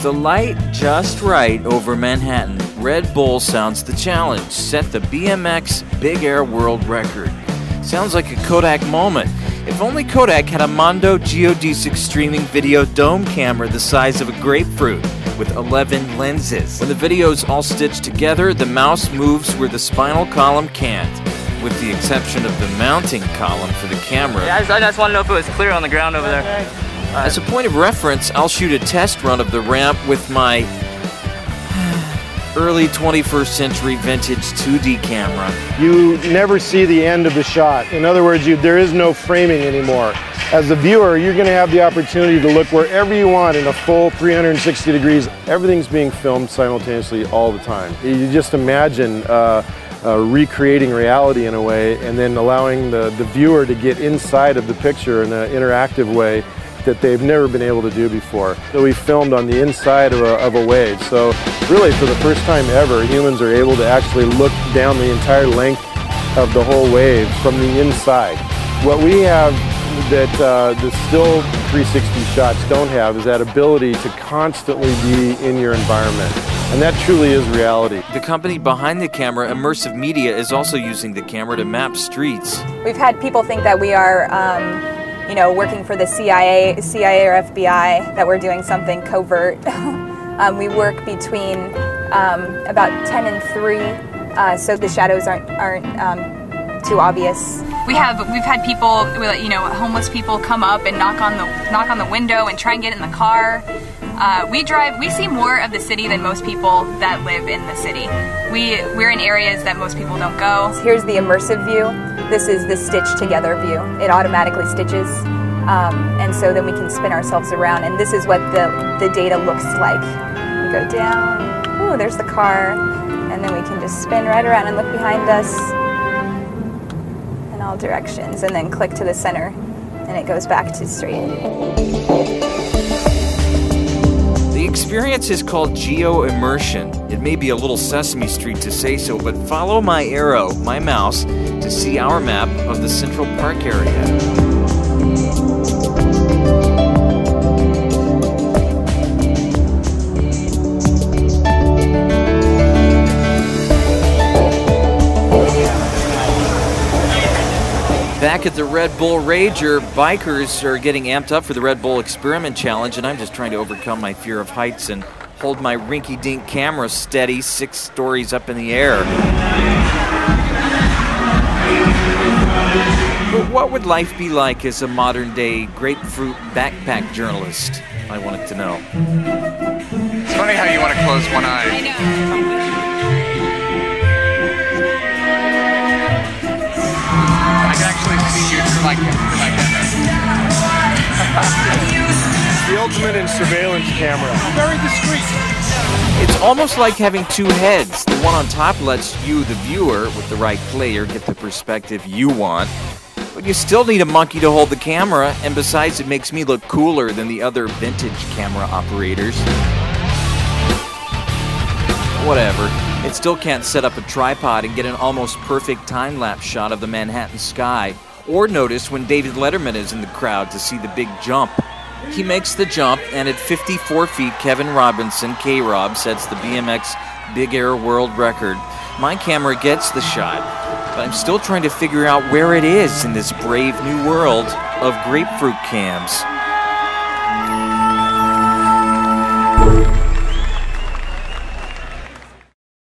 With the light just right over Manhattan, Red Bull sounds the challenge, set the BMX Big Air World Record. Sounds like a Kodak moment. If only Kodak had a Mondo geodesic streaming video dome camera the size of a grapefruit with 11 lenses. When the video's all stitched together, the mouse moves where the spinal column can't, with the exception of the mounting column for the camera. Yeah, I just want to know if it was clear on the ground over there. As a point of reference, I'll shoot a test run of the ramp with my early 21st century vintage 2D camera. You never see the end of the shot. In other words, there is no framing anymore. As a viewer, you're going to have the opportunity to look wherever you want in a full 360 degrees. Everything's being filmed simultaneously all the time. You just imagine recreating reality in a way and then allowing the viewer to get inside of the picture in an interactive way that they've never been able to do before. So we filmed on the inside of a wave. So really, for the first time ever, humans are able to actually look down the entire length of the whole wave from the inside. What we have that the still 360 shots don't have is that ability to constantly be in your environment. And that truly is reality. The company behind the camera, Immersive Media, is also using the camera to map streets. We've had people think that we are working for the CIA or FBI, that we're doing something covert. We work between about 10 and 3, so the shadows aren't too obvious. We've had people, homeless people come up and knock on the window and try and get in the car. We see more of the city than most people that live in the city. We're in areas that most people don't go. Here's the immersive view. This is the stitched together view. It automatically stitches, and so then we can spin ourselves around, and this is what the data looks like. We go down, ooh, there's the car, and then we can just spin right around and look behind us in all directions, and then click to the center, and it goes back to straight. The experience is called geo-immersion. It may be a little Sesame Street to say so, but follow my arrow, my mouse, to see our map of the Central Park area. Back at the Red Bull Rager, bikers are getting amped up for the Red Bull Experiment Challenge, and I'm just trying to overcome my fear of heights and hold my rinky-dink camera steady 6 stories up in the air. But what would life be like as a modern-day grapefruit backpack journalist? I wanted to know. It's funny how you want to close one eye. I know. I can actually see you through my camera. The ultimate in surveillance camera. Very discreet. It's almost like having 2 heads. The one on top lets you, the viewer, with the right player, get the perspective you want. But you still need a monkey to hold the camera, and besides, it makes me look cooler than the other vintage camera operators. Whatever. It still can't set up a tripod and get an almost perfect time-lapse shot of the Manhattan sky, or notice when David Letterman is in the crowd to see the big jump. He makes the jump, and at 54 feet, Kevin Robinson, K-Rob, sets the BMX Big Air World Record. My camera gets the shot, but I'm still trying to figure out where it is in this brave new world of grapefruit cams.